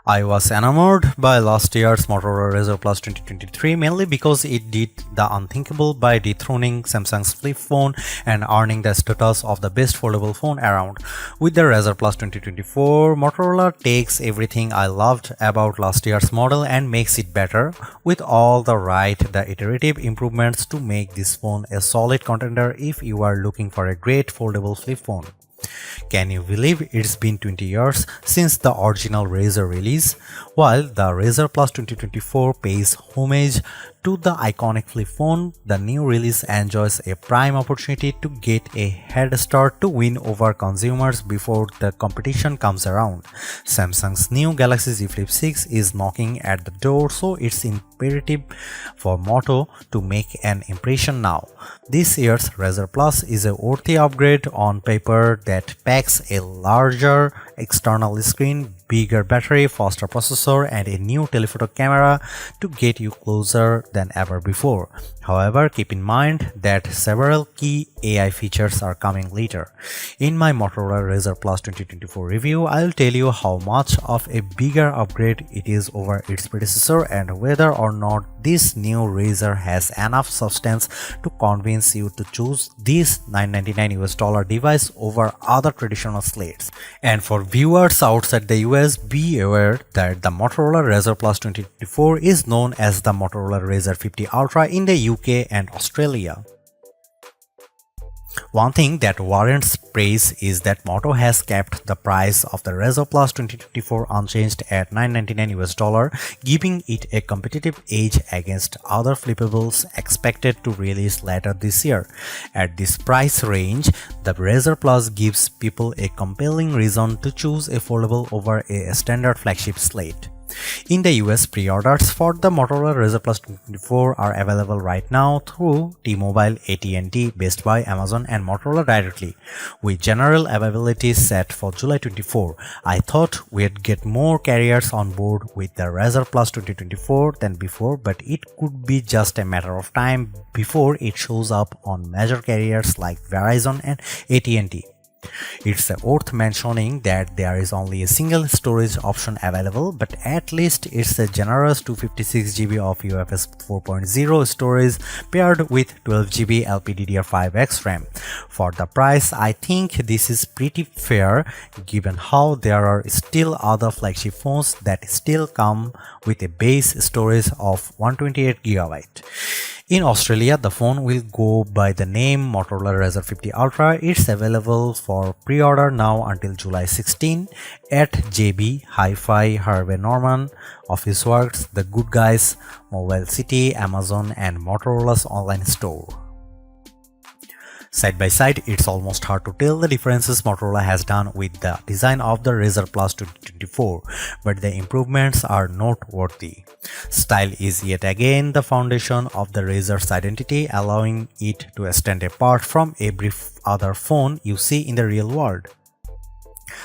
I was enamored by last year's Motorola Razr Plus 2023 mainly because it did the unthinkable by dethroning Samsung's flip phone and earning the status of the best foldable phone around. With the Razr Plus 2024, Motorola takes everything I loved about last year's model and makes it better with all the iterative improvements to make this phone a solid contender if you are looking for a great foldable flip phone. Can you believe it's been 20 years since the original Razr release? While the Razr Plus 2024 pays homage to the iconic flip phone, the new release enjoys a prime opportunity to get a head start to win over consumers before the competition comes around. Samsung's new Galaxy Z Flip 6 is knocking at the door, so it's imperative for Moto to make an impression now. This year's Razr Plus is a worthy upgrade on paper that packs a larger external screen, bigger battery, faster processor, and a new telephoto camera to get you closer than ever before. However, keep in mind that several key AI features are coming later. In my Motorola Razr Plus 2024 review, I'll tell you how much of a bigger upgrade it is over its predecessor and whether or not this new Razr has enough substance to convince you to choose this $999 device over other traditional slates. And for viewers outside the US, be aware that the Motorola Razr Plus 2024 is known as the Motorola Razr 50 Ultra in the UK and Australia. One thing that warrants praise is that Moto has kept the price of the Razr Plus 2024 unchanged at $999, giving it a competitive edge against other flippables expected to release later this year. At this price range, the Razr Plus gives people a compelling reason to choose a foldable over a standard flagship slate. In the US, pre-orders for the Motorola Razr Plus 2024 are available right now through T-Mobile, AT&T, Best Buy, Amazon, and Motorola directly, with general availability set for July 24. I thought we'd get more carriers on board with the Razr Plus 2024 than before, but it could be just a matter of time before it shows up on major carriers like Verizon and AT&T. It's worth mentioning that there is only a single storage option available, but at least it's a generous 256GB of UFS 4.0 storage paired with 12GB LPDDR5X RAM. For the price, I think this is pretty fair given how there are still other flagship phones that still come with a base storage of 128GB. In Australia, the phone will go by the name Motorola Razr 50 Ultra. It's available for pre-order now until July 16 at JB, Hi-Fi, Harvey Norman, Officeworks, The Good Guys, Mobile City, Amazon, and Motorola's online store. Side by side, it's almost hard to tell the differences Motorola has done with the design of the Razr Plus 2024, but the improvements are noteworthy. Style is yet again the foundation of the Razr's identity, allowing it to stand apart from every other phone you see in the real world.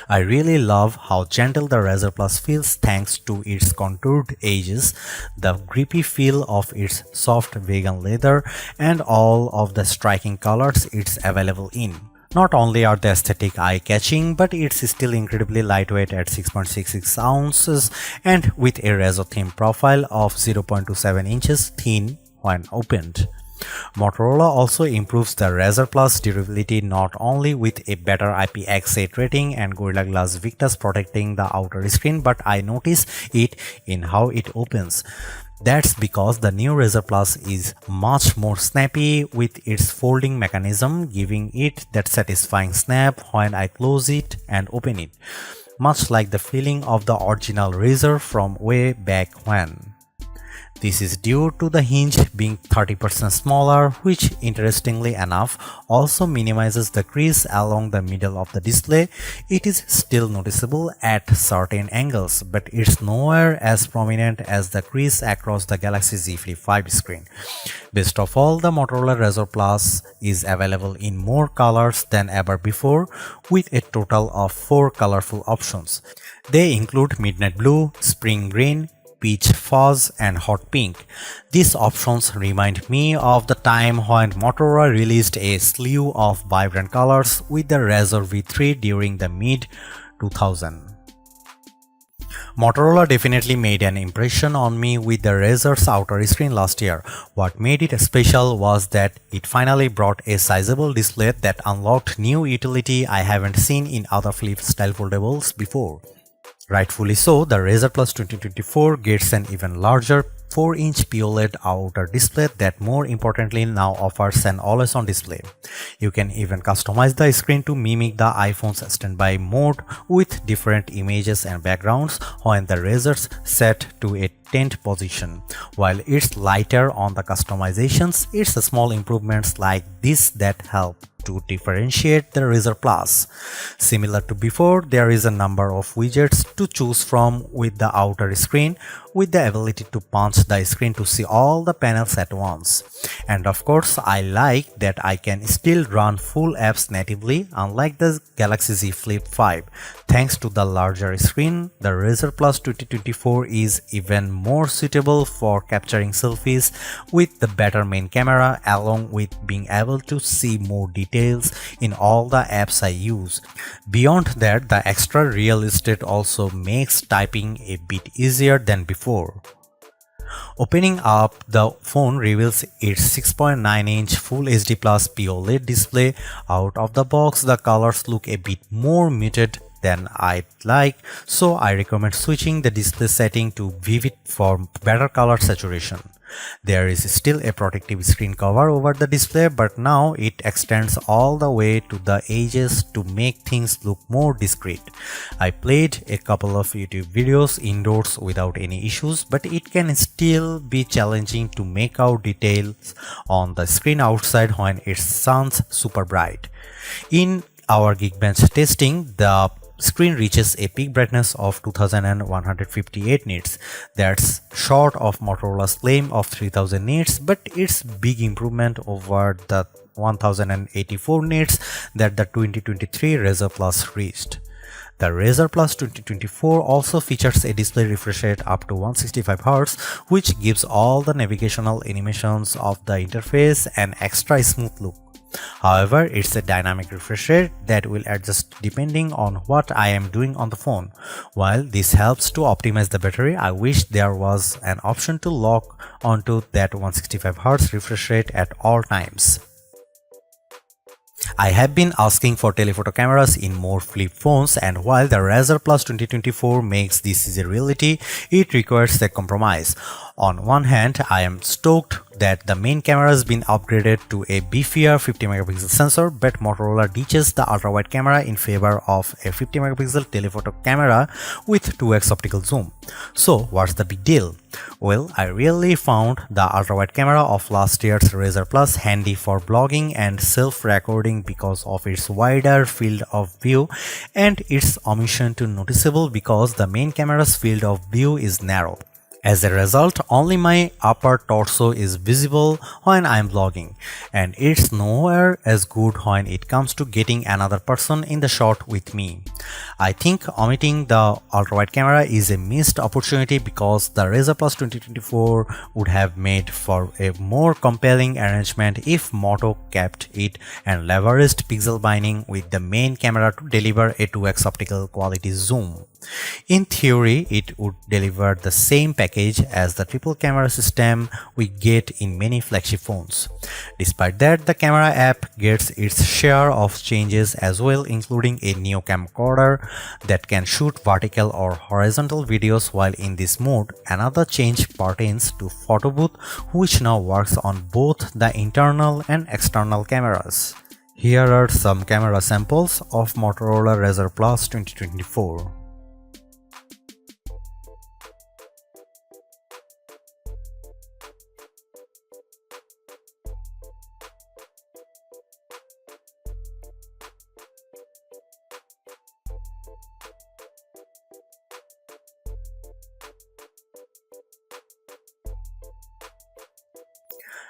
I really love how gentle the Razr Plus feels thanks to its contoured edges, the grippy feel of its soft vegan leather, and all of the striking colors it's available in. Not only are the aesthetic eye-catching, but it's still incredibly lightweight at 6.66 ounces and with a Razr-themed profile of 0.27 inches thin when opened. Motorola also improves the Razr Plus durability not only with a better IPX8 rating and Gorilla Glass Victus protecting the outer screen, but I notice it in how it opens. That's because the new Razr Plus is much more snappy with its folding mechanism, giving it that satisfying snap when I close it and open it, much like the feeling of the original Razr from way back when. This is due to the hinge being 30% smaller, which interestingly enough also minimizes the crease along the middle of the display. It is still noticeable at certain angles, but it's nowhere as prominent as the crease across the Galaxy Z Flip 5 screen. Best of all, the Motorola Razr Plus is available in more colors than ever before, with a total of 4 colorful options. They include midnight blue, spring green, peach fuzz, and hot pink. These options remind me of the time when Motorola released a slew of vibrant colors with the Razr V3 during the mid-2000s. Motorola definitely made an impression on me with the Razr's outer screen last year. What made it special was that it finally brought a sizable display that unlocked new utility I haven't seen in other flip style foldables before. Rightfully so, the Razr Plus 2024 gets an even larger 4-inch POLED outer display that more importantly now offers an always-on display. You can even customize the screen to mimic the iPhone's standby mode with different images and backgrounds when the Razr's set to a tent position. While it's lighter on the customizations, it's the small improvements like this that help to differentiate the Razr Plus. Similar to before, there is a number of widgets to choose from with the outer screen, with the ability to punch the screen to see all the panels at once. And of course, I like that I can still run full apps natively, unlike the Galaxy Z Flip 5. Thanks to the larger screen, the Razr Plus 2024 is even more suitable for capturing selfies with the better main camera, along with being able to see more details in all the apps I use. Beyond that, the extra real estate also makes typing a bit easier than before. Opening up the phone reveals its 6.9-inch Full HD Plus POLED display. Out of the box, the colors look a bit more muted than I'd like, so I recommend switching the display setting to Vivid for better color saturation. There is still a protective screen cover over the display, but now it extends all the way to the edges to make things look more discreet. I played a couple of YouTube videos indoors without any issues, but it can still be challenging to make out details on the screen outside when it sounds super bright. In our Geekbench testing, the screen reaches a peak brightness of 2158 nits. That's short of Motorola's claim of 3000 nits, but it's big improvement over the 1084 nits that the 2023 Razr Plus reached. The Razr Plus 2024 also features a display refresh rate up to 165Hz, which gives all the navigational animations of the interface an extra smooth look. However, it's a dynamic refresh rate that will adjust depending on what I am doing on the phone. While this helps to optimize the battery, I wish there was an option to lock onto that 165Hz refresh rate at all times. I have been asking for telephoto cameras in more flip phones, and while the Razr Plus 2024 makes this a reality, it requires a compromise. On one hand, I am stoked that the main camera has been upgraded to a beefier 50MP sensor, but Motorola ditches the ultra-wide camera in favor of a 50MP telephoto camera with 2x optical zoom. So what's the big deal? Well, I really found the ultra-wide camera of last year's Razr Plus handy for blogging and self-recording because of its wider field of view, and its omission to noticeable because the main camera's field of view is narrow. As a result, only my upper torso is visible when I am vlogging, and it's nowhere as good when it comes to getting another person in the shot with me. I think omitting the ultra-wide camera is a missed opportunity because the Razr Plus 2024 would have made for a more compelling arrangement if Moto kept it and leveraged pixel binding with the main camera to deliver a 2x optical quality zoom. In theory, it would deliver the same package as the triple camera system we get in many flagship phones. Despite that, the camera app gets its share of changes as well, including a new camcorder that can shoot vertical or horizontal videos while in this mode. Another change pertains to Photo Booth, which now works on both the internal and external cameras. Here are some camera samples of Motorola Razr Plus 2024.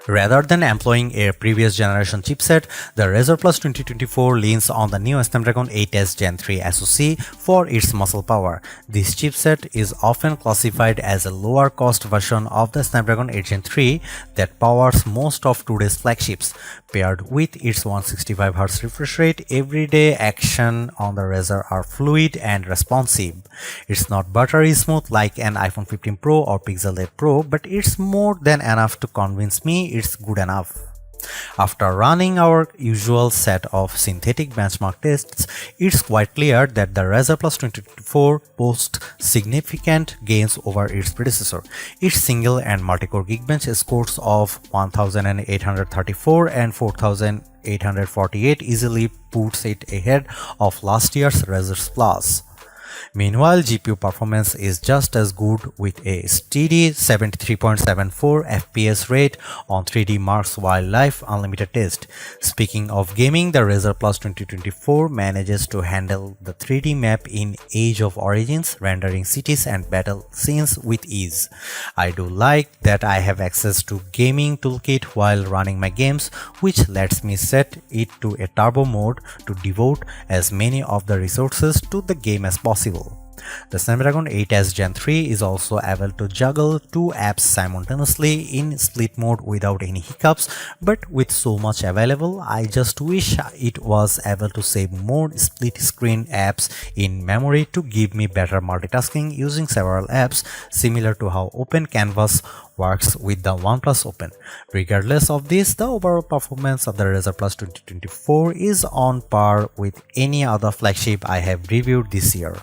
Rather than employing a previous generation chipset, the Razr Plus 2024 leans on the new Snapdragon 8s Gen 3 SoC for its muscle power. This chipset is often classified as a lower cost version of the Snapdragon 8 Gen 3 that powers most of today's flagships. Paired with its 165Hz refresh rate, everyday action on the Razr are fluid and responsive. It's not buttery smooth like an iPhone 15 Pro or Pixel 8 Pro, but it's more than enough to convince me it's good enough. After running our usual set of synthetic benchmark tests, it's quite clear that the Razr Plus 2024 boasts significant gains over its predecessor. Its single and multi-core Geekbench scores of 1834 and 4848 easily puts it ahead of last year's Razr Plus. Meanwhile, GPU performance is just as good with a steady 73.74 FPS rate on 3D Mark's Wildlife Unlimited test. Speaking of gaming, the Razr Plus 2024 manages to handle the 3D map in Age of Origins, rendering cities and battle scenes with ease. I do like that I have access to gaming toolkit while running my games, which lets me set it to a turbo mode to devote as many of the resources to the game as possible. The Snapdragon 8s Gen 3 is also able to juggle two apps simultaneously in split mode without any hiccups, but with so much available, I just wish it was able to save more split screen apps in memory to give me better multitasking using several apps, similar to how Open Canvas works with the OnePlus Open. Regardless of this, the overall performance of the Razr Plus 2024 is on par with any other flagship I have reviewed this year.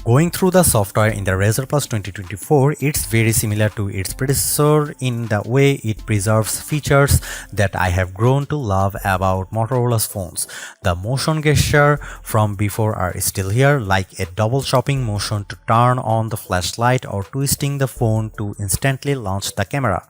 Going through the software in the Razr Plus 2024, it's very similar to its predecessor in the way it preserves features that I have grown to love about Motorola's phones. The motion gesture from before are still here, like a double chopping motion to turn on the flashlight or twisting the phone to instantly launch the camera.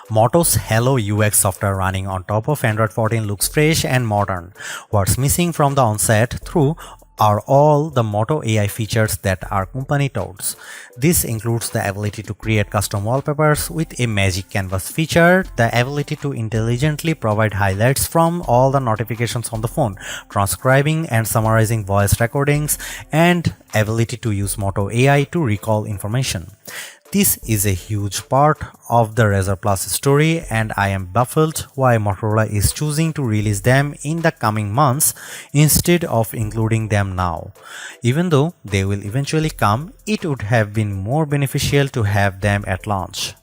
Moto's Hello UX software running on top of Android 14 looks fresh and modern. What's missing from the onset through are all the Moto AI features that our company touts. This includes the ability to create custom wallpapers with a Magic Canvas feature, the ability to intelligently provide highlights from all the notifications on the phone, transcribing and summarizing voice recordings, and ability to use Moto AI to recall information. This is a huge part of the Razr Plus story, and I am baffled why Motorola is choosing to release them in the coming months instead of including them now. Even though they will eventually come, it would have been more beneficial to have them at launch.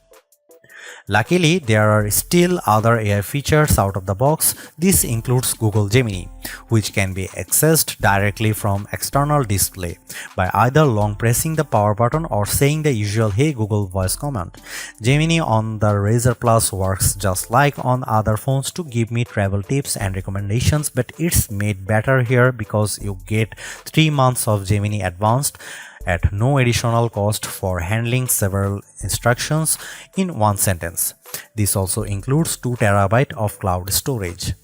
Luckily, there are still other AI features out of the box. This includes Google Gemini, which can be accessed directly from external display by either long pressing the power button or saying the usual "Hey Google" voice command. Gemini on the Razr Plus works just like on other phones to give me travel tips and recommendations, but it's made better here because you get 3 months of Gemini Advanced at no additional cost for handling several instructions in one sentence. This also includes 2 TB of cloud storage.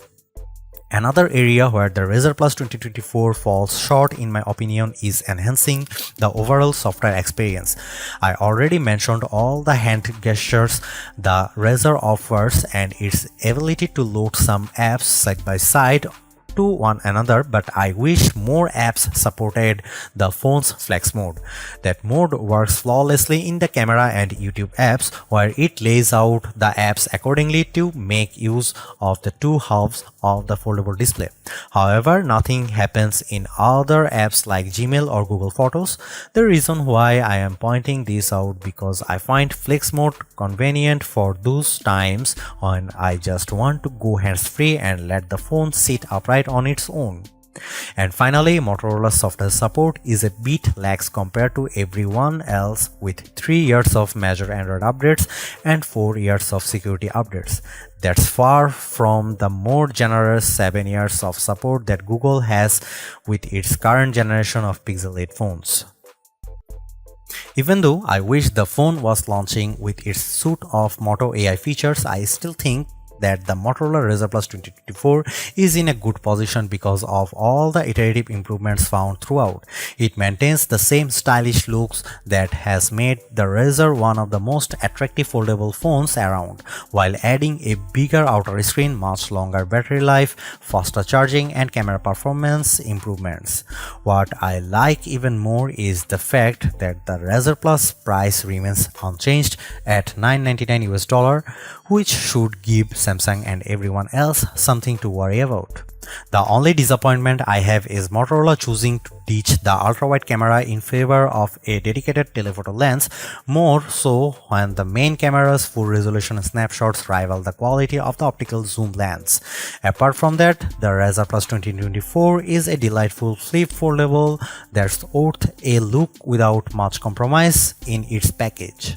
Another area where the Razr Plus 2024 falls short in my opinion is enhancing the overall software experience. I already mentioned all the hand gestures the Razr offers and its ability to load some apps side by side to one another, but I wish more apps supported the phone's flex mode. That mode works flawlessly in the camera and YouTube apps, where it lays out the apps accordingly to make use of the two halves of the foldable display. However, nothing happens in other apps like Gmail or Google Photos. The reason why I am pointing this out because I find flex mode convenient for those times when I just want to go hands-free and let the phone sit upright on its own. And finally, Motorola's software support is a bit lax compared to everyone else, with 3 years of major Android updates and 4 years of security updates. That's far from the more generous 7 years of support that Google has with its current generation of Pixel 8 phones. Even though I wish the phone was launching with its suite of Moto AI features, I still think that the Motorola Razr Plus 2024 is in a good position because of all the iterative improvements found throughout. It maintains the same stylish looks that has made the Razr one of the most attractive foldable phones around, while adding a bigger outer screen, much longer battery life, faster charging, and camera performance improvements. What I like even more is the fact that the Razr Plus price remains unchanged at $999, which should give Samsung and everyone else something to worry about. The only disappointment I have is Motorola choosing to ditch the ultra-wide camera in favor of a dedicated telephoto lens, more so when the main camera's full resolution snapshots rival the quality of the optical zoom lens. Apart from that, the Razr Plus 2024 is a delightful flip foldable that's worth a look without much compromise in its package.